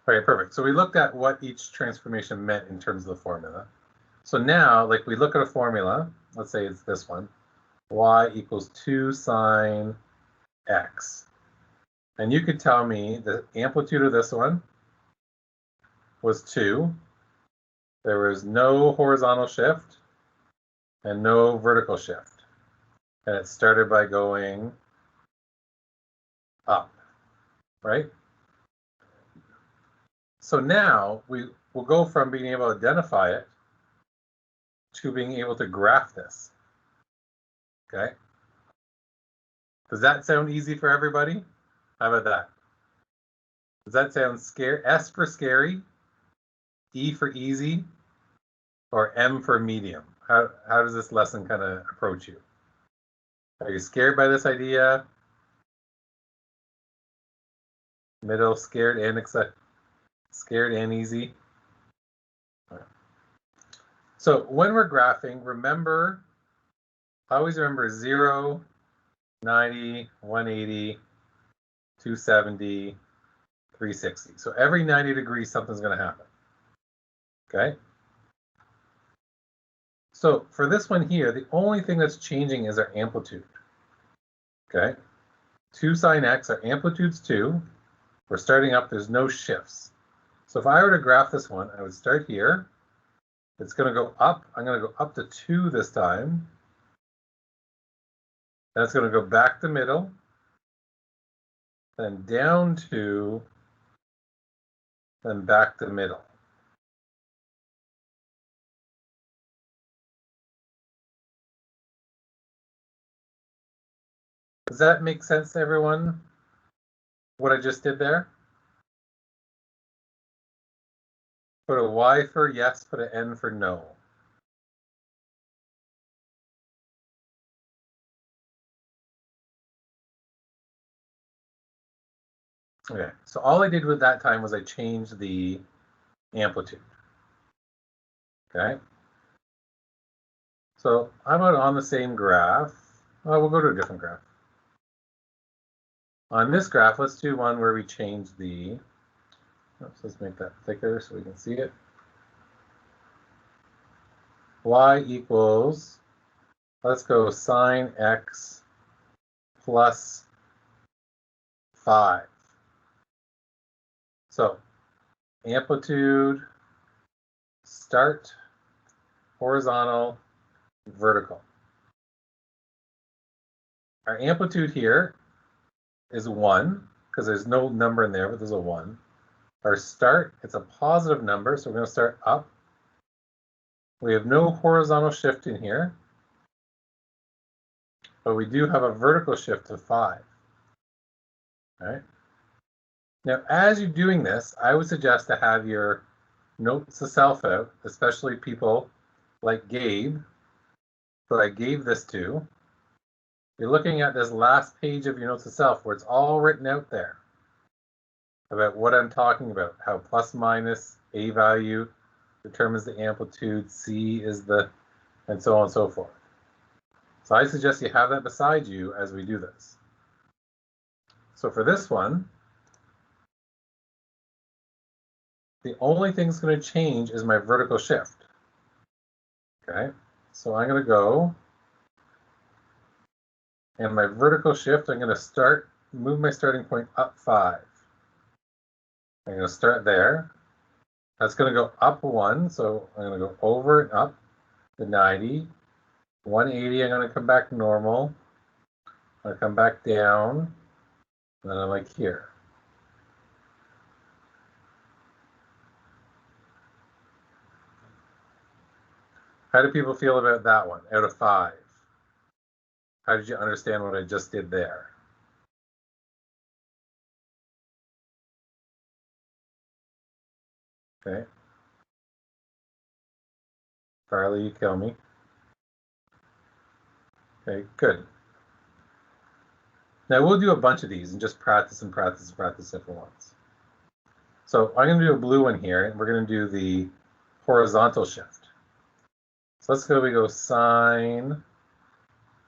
Okay, perfect. So we looked at what each transformation meant in terms of the formula. So now, like we look at a formula, let's say it's this one, y equals 2 sine x. And you could tell me the amplitude of this one was 2. There was no horizontal shift and no vertical shift. And it started by going up, right? So now we will go from being able to identify it to being able to graph this. Okay? Does that sound easy for everybody? How about that? Does that sound scary? S for scary, E for easy, or M for medium? How does this lesson kind of approach you? Are you scared by this idea? Middle, scared and excited, scared and easy? So when we're graphing, remember, always remember 0, 90, 180, 270, 360. So every 90 degrees, something's going to happen. Okay? So for this one here, the only thing that's changing is our amplitude. Okay? 2 sine x, our amplitude's 2. We're starting up, there's no shifts. So if I were to graph this one, I would start here. It's going to go up. I'm going to go up to 2 this time. Then it's going to go back to middle. Then down 2. Then back to middle. Does that make sense to everyone, what I just did there? Put a Y for yes, put an N for no. Okay, so all I did with that time was I changed the amplitude. Okay. So how about on the same graph? Well, we'll go to a different graph. On this graph, let's do one where we change the, let's make that thicker so we can see it. Y equals, let's go sine x plus 5. So amplitude, start, horizontal, vertical. Our amplitude here is 1, because there's no number in there, but there's a 1. Our start, it's a positive number, so we're going to start up. We have no horizontal shift in here, but we do have a vertical shift of 5. All right. Now, as you're doing this, I would suggest to have your notes to self out, especially people like Gabe, who I gave this to. You're looking at this last page of your notes to self where it's all written out there about what I'm talking about, how plus minus A value determines the amplitude, C is the, and so on and so forth. So I suggest you have that beside you as we do this. So for this one, the only thing that's going to change is my vertical shift. Okay, so I'm going to go, and my vertical shift, I'm going to move my starting point up 5. I'm going to start there. That's going to go up 1, so I'm going to go over and up to 90. 180, I'm going to come back normal. I'm going to come back down, and then I'm like here. How do people feel about that one out of 5? How did you understand what I just did there? Okay. Farley, you kill me. Okay, good. Now we'll do a bunch of these and just practice and practice and practice different ones. So I'm going to do a blue one here, and we're going to do the horizontal shift. So let's go, we go sine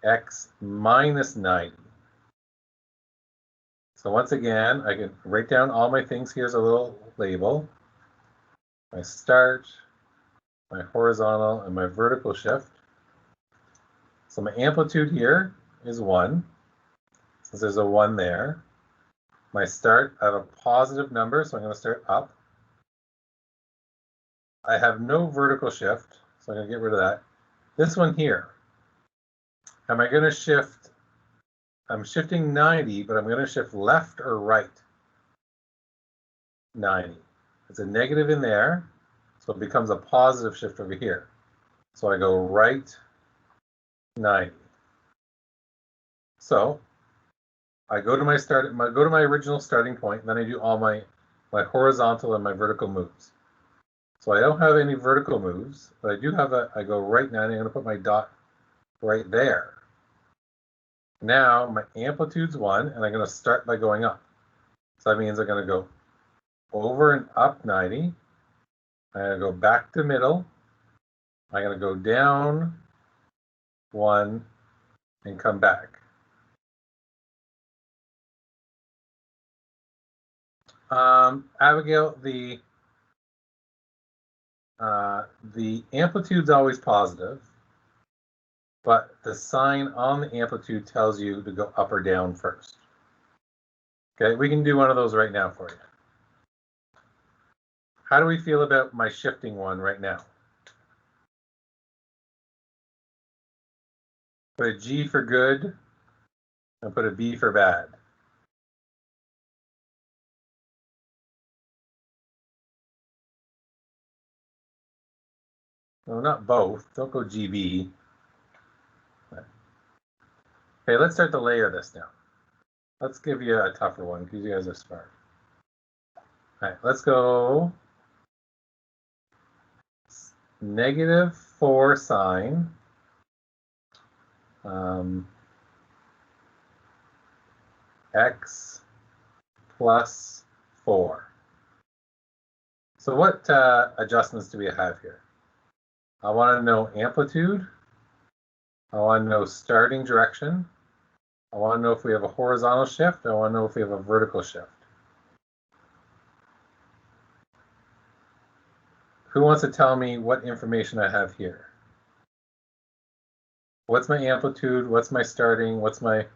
x minus 90. So once again, I can write down all my things. Here's a little label. My start, my horizontal, and my vertical shift. So my amplitude here is 1, since there's a 1 there. My start, I have a positive number, so I'm going to start up. I have no vertical shift, so I'm going to get rid of that. This one here, am I going to shift? I'm shifting 90, but I'm going to shift left or right 90. It's a negative in there, so it becomes a positive shift over here. So I go right 90. So I go to my original starting point, and then I do all my horizontal and my vertical moves. So I don't have any vertical moves, but I do have I go right 90. I'm going to put my dot right there. Now my amplitude's 1, and I'm going to start by going up. So that means I'm going to go over and up 90. I'm going to go back to middle. I'm going to go down 1 and come back. Abigail, the amplitude's always positive, but the sign on the amplitude tells you to go up or down first. Okay, we can do one of those right now for you. How do we feel about my shifting one right now? Put a G for good and put a B for bad. No, not both. Don't go GB. Okay, let's start to layer this now. Let's give you a tougher one because you guys are smart. All right, let's go -4 sine x plus 4. So what adjustments do we have here? I want to know amplitude. I want to know starting direction. I want to know if we have a horizontal shift. I want to know if we have a vertical shift. Who wants to tell me what information I have here? What's my amplitude? What's my starting? What's my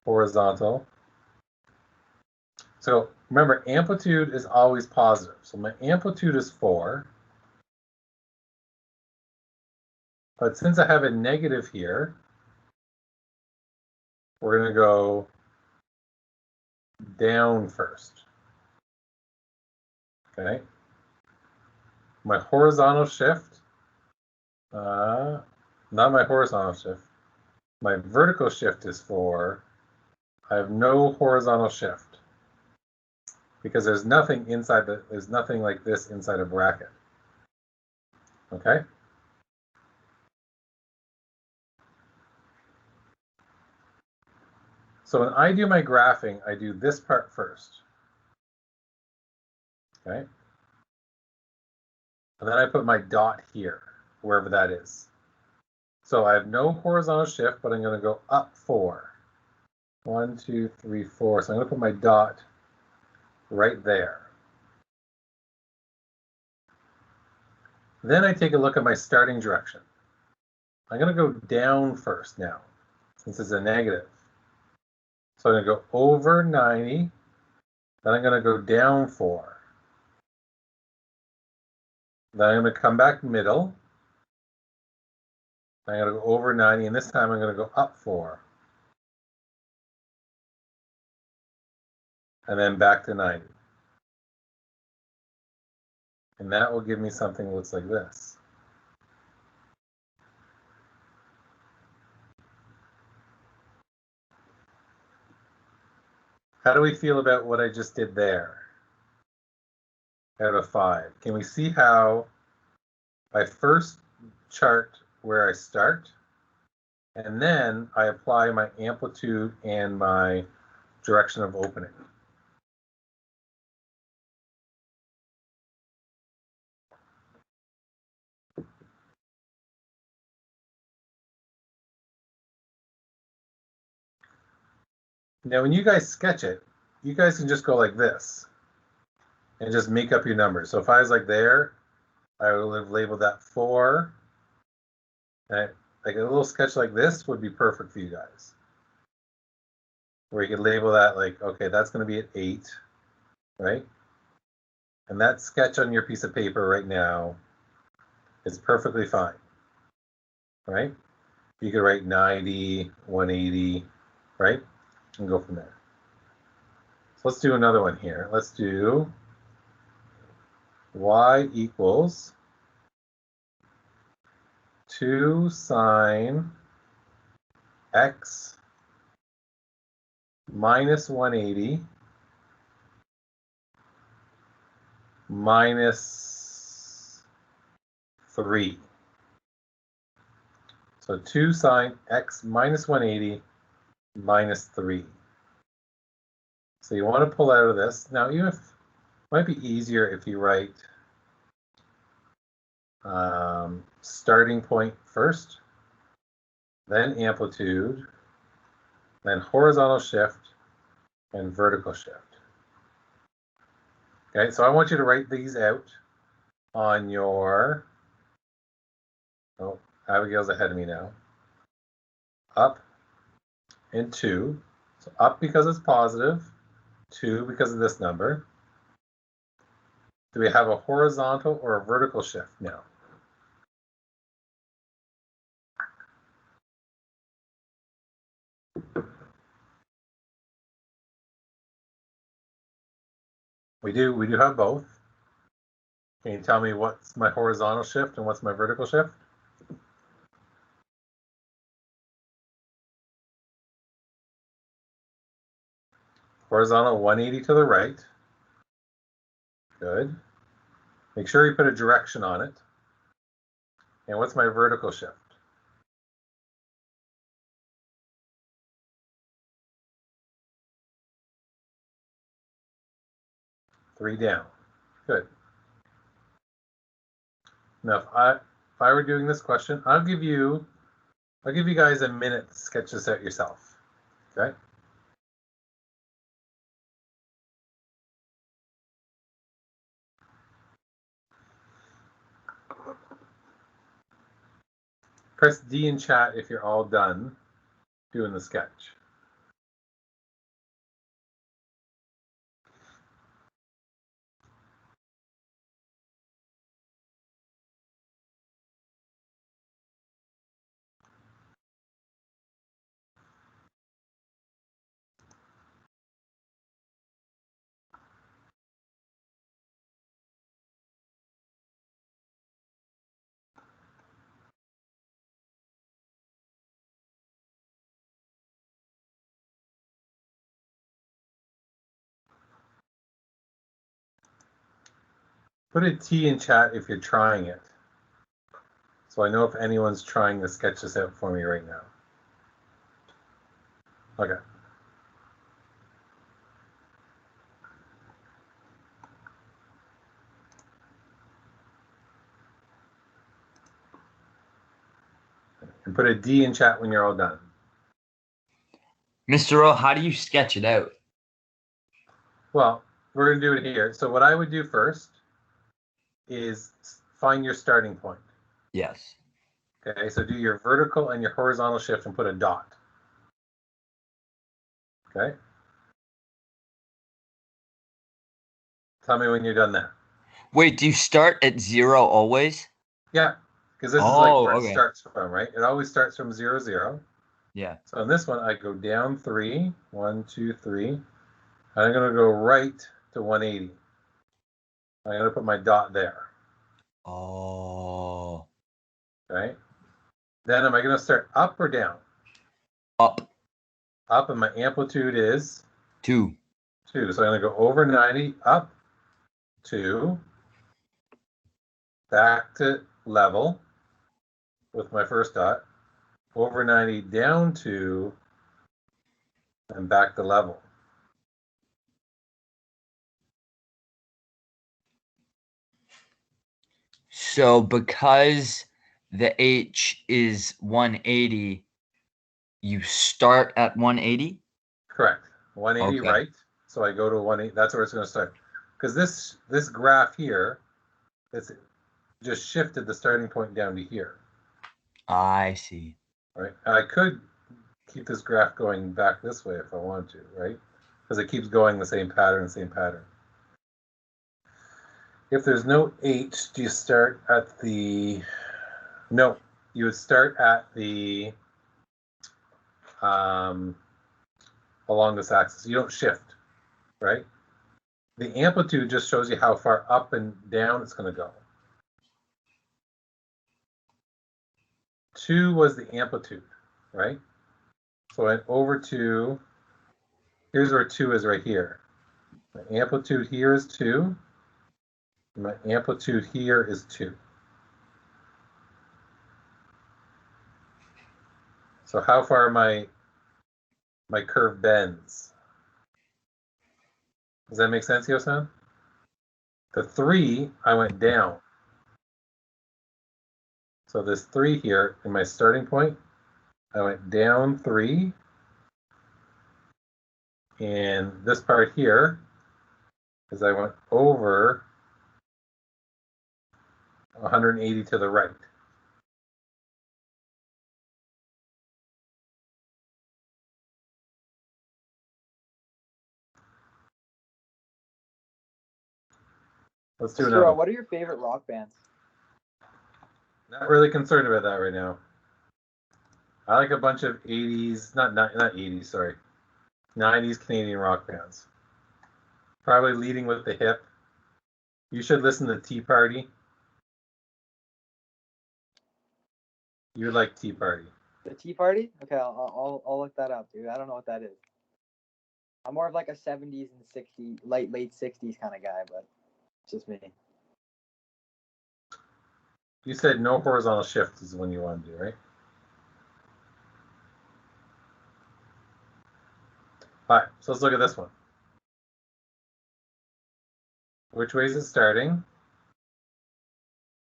horizontal? So remember, amplitude is always positive. So my amplitude is 4. But since I have a negative here, we're going to go down first. Okay. My horizontal shift, not my horizontal shift, my vertical shift is 4. I have no horizontal shift because there's nothing inside there's nothing like this inside a bracket. Okay. So when I do my graphing, I do this part first. Okay. And then I put my dot here, wherever that is. So I have no horizontal shift, but I'm going to go up 4. 1, 2, 3, 4. So I'm going to put my dot right there. Then I take a look at my starting direction. I'm going to go down first now, since it's a negative. So I'm going to go over 90. Then I'm going to go down 4. Then I'm going to come back middle. I'm going to go over 90, and this time I'm going to go up 4. And then back to 90. And that will give me something that looks like this. How do we feel about what I just did there? Out of 5. Can we see how I first chart where I start, and then I apply my amplitude and my direction of opening? Now, when you guys sketch it, you guys can just go like this and just make up your numbers. So if I was like there, I would have labeled that 4. And like a little sketch like this would be perfect for you guys. Where you could label that like, okay, that's going to be at 8, right? And that sketch on your piece of paper right now is perfectly fine, right? You could write 90, 180, right? And go from there. So let's do another one here. Let's do y equals 2 sine x minus 180 minus 3. So 2 sine x minus 180 minus 3. So you want to pull out of this. Now, even if it might be easier if you write starting point first, then amplitude, then horizontal shift, and vertical shift. Okay, so I want you to write these out on your, oh, Abigail's ahead of me now. Up and 2. So up because it's positive, 2 because of this number. Do we have a horizontal or a vertical shift now? We do have both. Can you tell me what's my horizontal shift and what's my vertical shift? Horizontal 180 to the right. Good. Make sure you put a direction on it. And what's my vertical shift? 3 down. Good. Now, if I were doing this question, I'll give you guys a minute to sketch this out yourself. Okay. Press D in chat if you're all done doing the sketch. Put a T in chat if you're trying it, so I know if anyone's trying to sketch this out for me right now. Okay. And put a D in chat when you're all done. Mr. O, how do you sketch it out? Well, we're going to do it here. So what I would do first is find your starting point. Yes. Okay, so do your vertical and your horizontal shift and put a dot. Okay. Tell me when you're done there. Wait, do you start at 0 always? Yeah, because this is like where it starts from, right? It always starts from 0, 0. Yeah. So in this one, I go down 3, 1, 2, 3. And I'm going to go right to 180. I'm going to put my dot there. Oh. Okay. Then am I going to start up or down? Up. Up, and my amplitude is 2. 2. So I'm going to go over 90, up 2, back to level with my first dot, over 90, down 2, and back to level. So because the H is 180, you start at 180? Correct. 180 Okay. right. So I go to 180. That's where it's going to start. Because this graph here, it's just shifted the starting point down to here. I see. Right. I could keep this graph going back this way if I wanted to, right? Because it keeps going the same pattern, same pattern. If there's no H, do you start at the... No, you would start at the... along this axis. You don't shift, right? The amplitude just shows you how far up and down it's going to go. 2 was the amplitude, right? So I went over to, here's where 2 is right here. My amplitude here is 2. And my amplitude here is 2. So how far my curve bends? Does that make sense, Yosan? The 3, I went down. So this 3 here in my starting point, I went down 3. And this part here is I went over 180 to the right. Let's do another. What are your favorite rock bands? Not really concerned about that right now. I like a bunch of 80s, not 80s, sorry, 90s Canadian rock bands. Probably leading with the hip. You should listen to Tea Party. You would like Tea Party. The Tea Party? Okay, I'll look that up, dude. I don't know what that is. I'm more of like a 70s and 60s, late 60s kind of guy, but it's just me. You said no horizontal shift is the one you want to do, right? All right, so let's look at this one. Which way is it starting?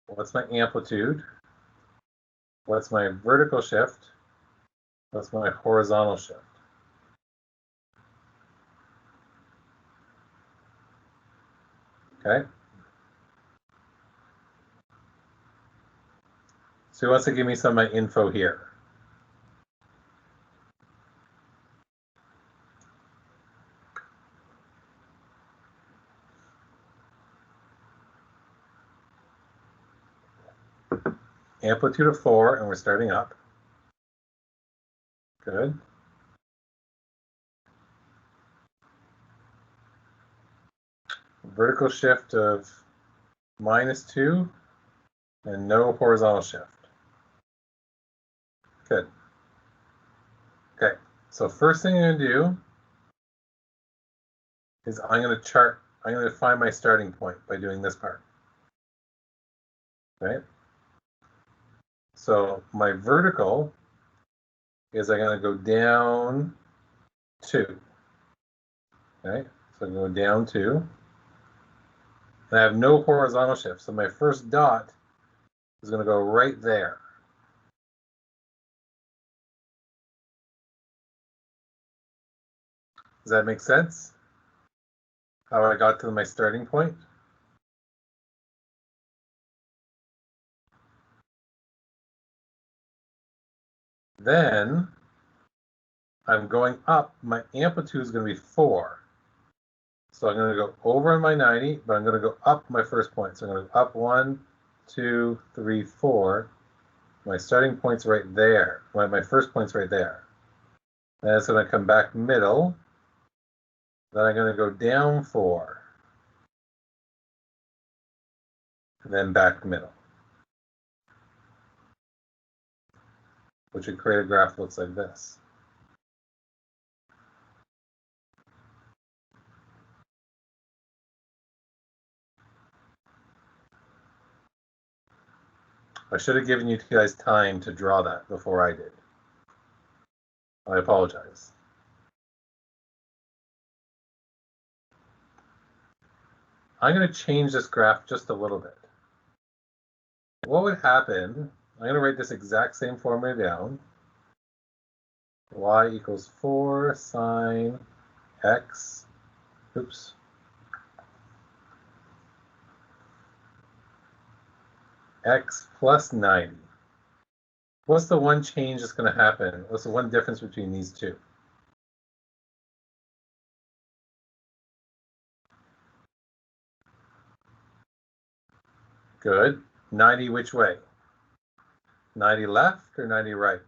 What's my amplitude? What's my vertical shift? What's my horizontal shift? Okay. So he wants to give me some of my info here. Amplitude of 4, and we're starting up. Good. Vertical shift of -2 and no horizontal shift. Good. Okay, so first thing I'm going to do is I'm going to find my starting point by doing this part. Right? So my vertical is I'm going to go down 2. Okay, so I'm going down 2. And I have no horizontal shift, so my first dot is going to go right there. Does that make sense? How I got to my starting point? Then I'm going up. My amplitude is going to be 4. So I'm going to go over on my 90, but I'm going to go up my first point. So I'm going to go up 1, 2, 3, 4. My starting point's right there. My first point's right there. Then it's going to come back middle. Then I'm going to go down 4. And then back middle. Which would create a graph that looks like this. I should have given you guys time to draw that before I did. I apologize. I'm going to change this graph just a little bit. What would happen, I'm going to write this exact same formula down. Y equals 4 sine x Oops. X plus 90. What's the one change that's going to happen? What's the one difference between these two? Good. 90 which way? 90 left or 90 right?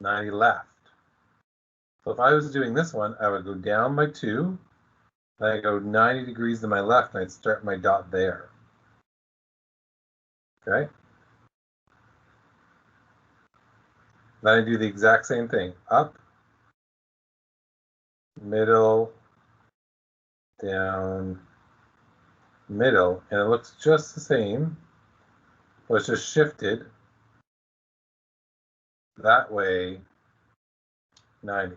90 left. So if I was doing this one, I would go down by 2, then I go 90 degrees to my left, and I'd start my dot there. Okay? Then I do the exact same thing. Up, middle, down, middle, and it looks just the same, but it's just shifted that way 90.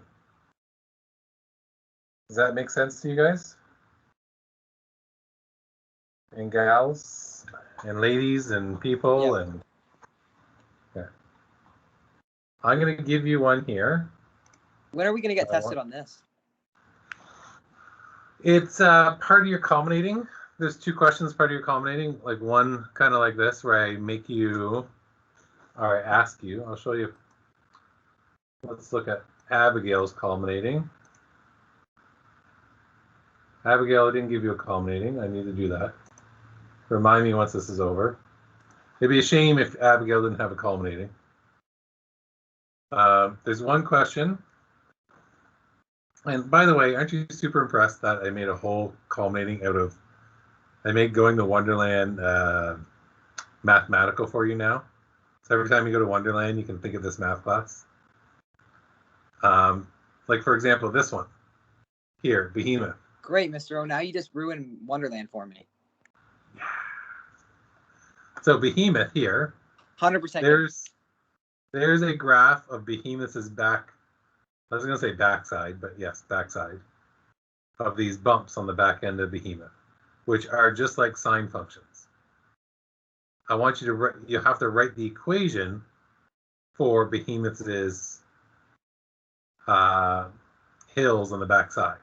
Does that make sense to you guys? And gals, and ladies, and people, Yep. and yeah. I'm going to give you one here. When are we going to get tested on this? It's part of your culminating. There's 2 questions part of your culminating. Like one kind of like this, where I make you, or I ask you. I'll show you. Let's look at Abigail's culminating. Abigail, I didn't give you a culminating. I need to do that. Remind me once this is over. It'd be a shame if Abigail didn't have a culminating. There's one question. And by the way, aren't you super impressed that I made a whole culminating out of, I made Going to Wonderland mathematical for you now. So every time you go to Wonderland, you can think of this math class. Like for example, this one here, Behemoth. Great, Mr. O. Now you just ruined Wonderland for me. So Behemoth here, 100%. There's a graph of Behemoth's back. I was going to say backside, but yes, backside of these bumps on the back end of Behemoth, which are just like sine functions. I want you to write, you have to write the equation for Behemoth's hills on the backside.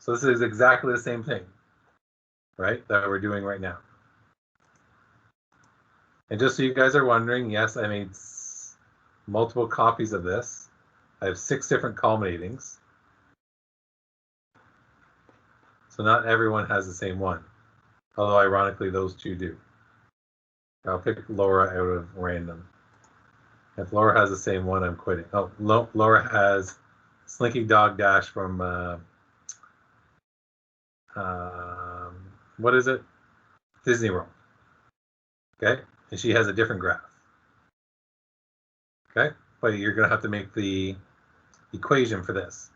So this is exactly the same thing, right, that we're doing right now. And just so you guys are wondering, yes, I made multiple copies of this. I have 6 different culminatings. So not everyone has the same one. Although ironically, those 2 do. I'll pick Laura out of random. If Laura has the same one, I'm quitting. Oh, Laura has Slinky Dog Dash from, what is it? Disney World. Okay? And she has a different graph. Okay? But you're going to have to make the equation for this.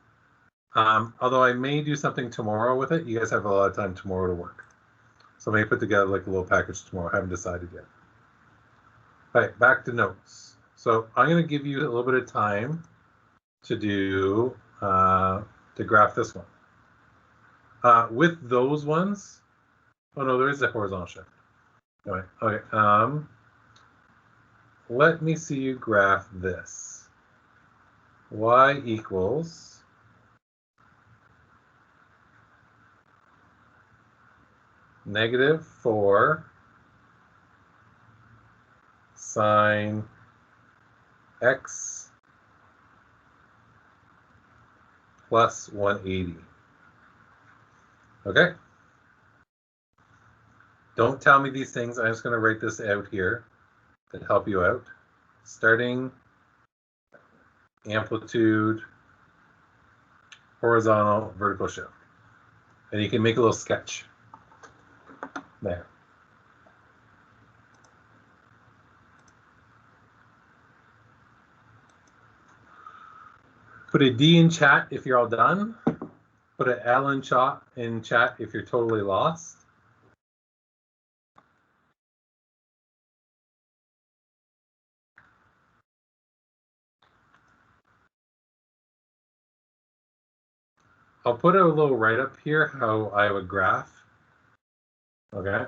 Although I may do something tomorrow with it. You guys have a lot of time tomorrow to work. So I may put together like a little package tomorrow. I haven't decided yet. All right, back to notes. So I'm going to give you a little bit of time to do, to graph this one. With those ones, oh no, there is a horizontal shift. Anyway, okay, let me see you graph this. Y equals -4 sine x plus 180. Okay? Don't tell me these things. I'm just going to write this out here to help you out. Starting amplitude, horizontal, vertical shift. And you can make a little sketch there. Put a D in chat if you're all done. Put an L in chat if you're totally lost. I'll put a little write-up here how I would graph. Okay.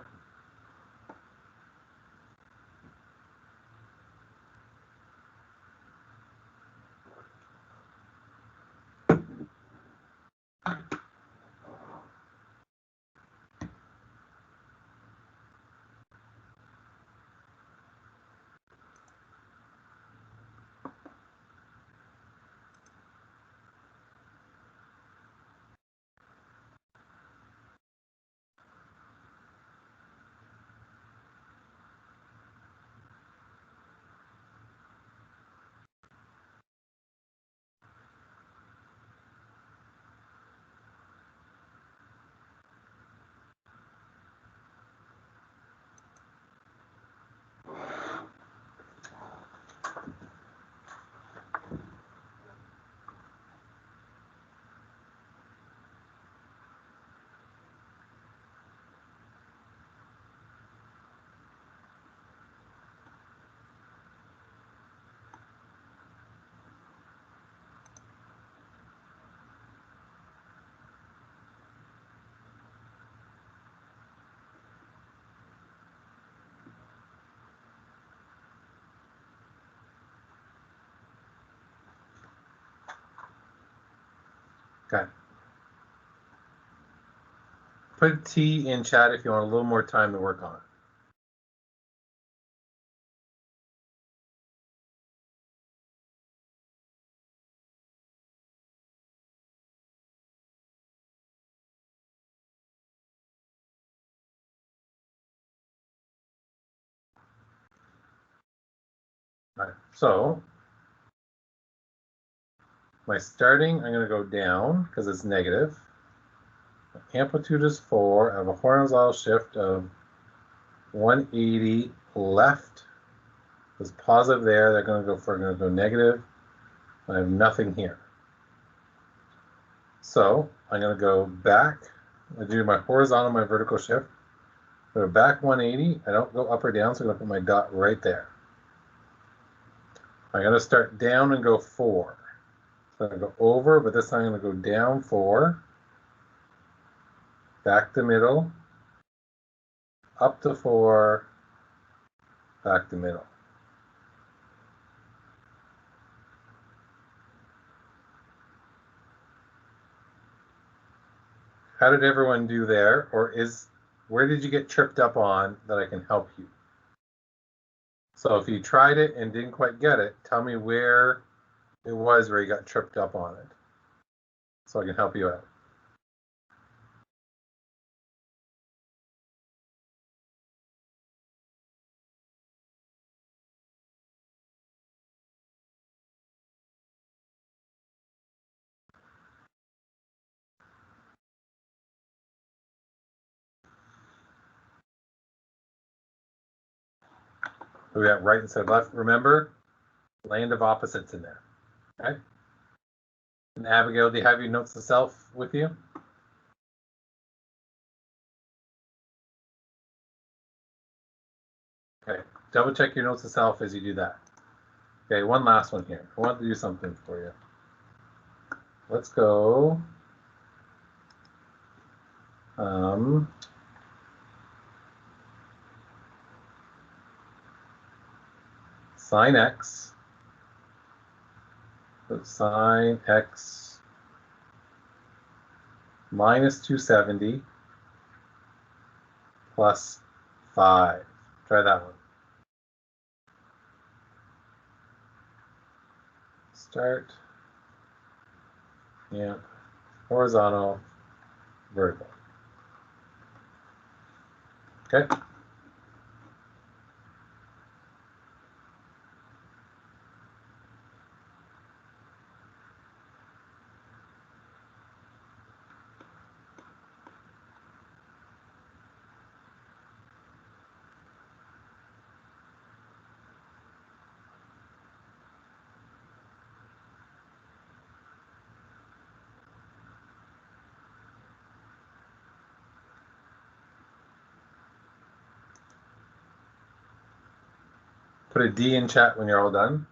Okay. Put a T in chat if you want a little more time to work on it. All right, so my starting, I'm going to go down because it's negative. My amplitude is 4. I have a horizontal shift of 180 left. It's positive there. They're going to go negative. I have nothing here. So I'm going to go back. I do my horizontal, my vertical shift. Go back 180. I don't go up or down, so I'm going to put my dot right there. I'm going to start down and go 4. So I'm going to go over, but this time I'm going to go down 4, back to middle, up to 4, back to middle. How did everyone do there? Or where did you get tripped up on that I can help you? So if you tried it and didn't quite get it, tell me where it was where you got tripped up on it, so I can help you out. So we got right instead of left. Remember, land of opposites in there. Okay. And Abigail, do you have your notes to self with you? Okay. Double check your notes to self as you do that. Okay, one last one here. I want to do something for you. Let's go. Sine x. Sine x minus 270 plus 5. Try that one. Start. Yeah. Horizontal, vertical. Okay. Put a D in chat when you're all done.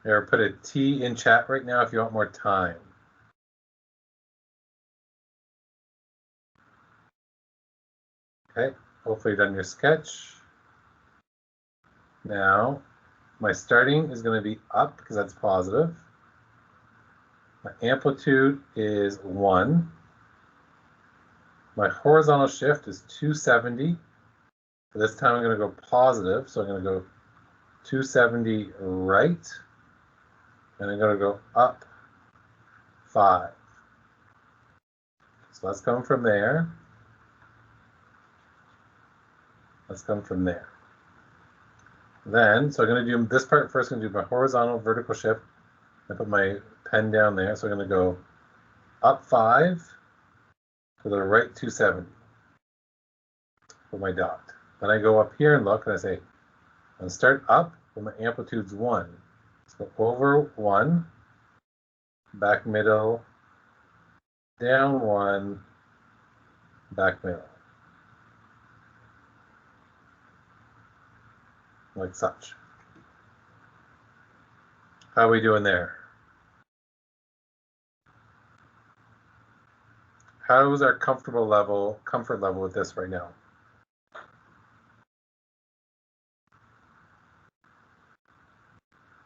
Or put a T in chat right now if you want more time. Okay, hopefully you've done your sketch. Now, my starting is going to be up because that's positive. My amplitude is 1. My horizontal shift is 270. This time I'm going to go positive, so I'm going to go 270 right, and I'm going to go up 5. So let's come from there. Let's come from there. Then, so I'm going to do this part first. I'm going to do my horizontal vertical shift. I put my pen down there, so I'm going to go up 5 to the right 270. put my dot. Then I go up here and look, and I say, I'm gonna start up, when my amplitude's 1. So over 1, back middle, down 1, back middle. Like such. How are we doing there? How is our comfort level with this right now?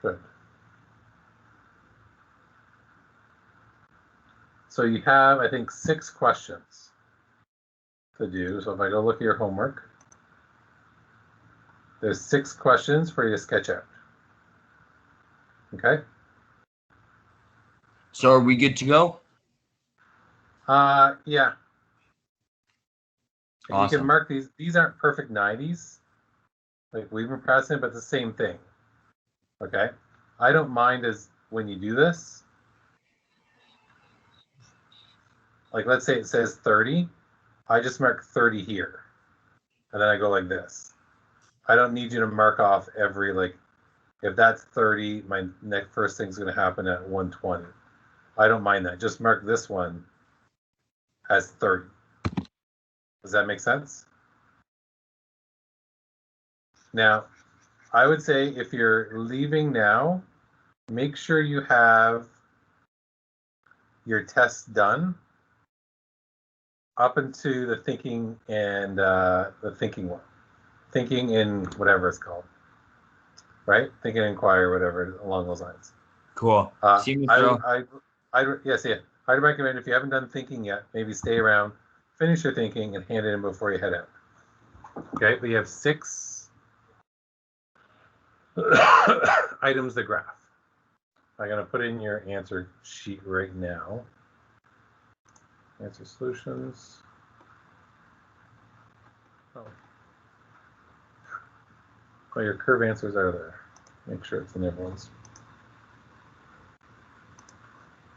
Good. So you have, I think, 6 questions to do. So if I go look at your homework, there's 6 questions for you to sketch out. Okay? So are we good to go? Yeah. And you can Awesome. mark these. These aren't perfect 90s, like we've been pressing, but the same thing. Okay? I don't mind as when you do this. Like let's say it says 30. I just mark 30 here. And then I go like this. I don't need you to mark off every, like, if that's 30, my next first thing's going to happen at 120. I don't mind that. Just mark this one as 30. Does that make sense? Now, I would say if you're leaving now, make sure you have your tests done up into the thinking and the thinking one. Thinking in whatever it's called. Right? Think and inquire, whatever, along those lines. Cool. See you, Mr. Yes, yeah. I'd recommend if you haven't done thinking yet, maybe stay around, finish your thinking, and hand it in before you head out. Okay, we have 6 items to graph. I'm going to put in your answer sheet right now. Answer solutions. Oh, your curve answers are there. Make sure it's in everyone's.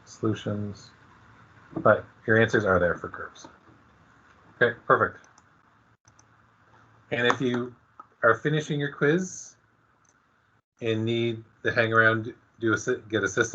Solutions. But your answers are there for curves. Okay, perfect. And if you are finishing your quiz and need to hang around, get assistance,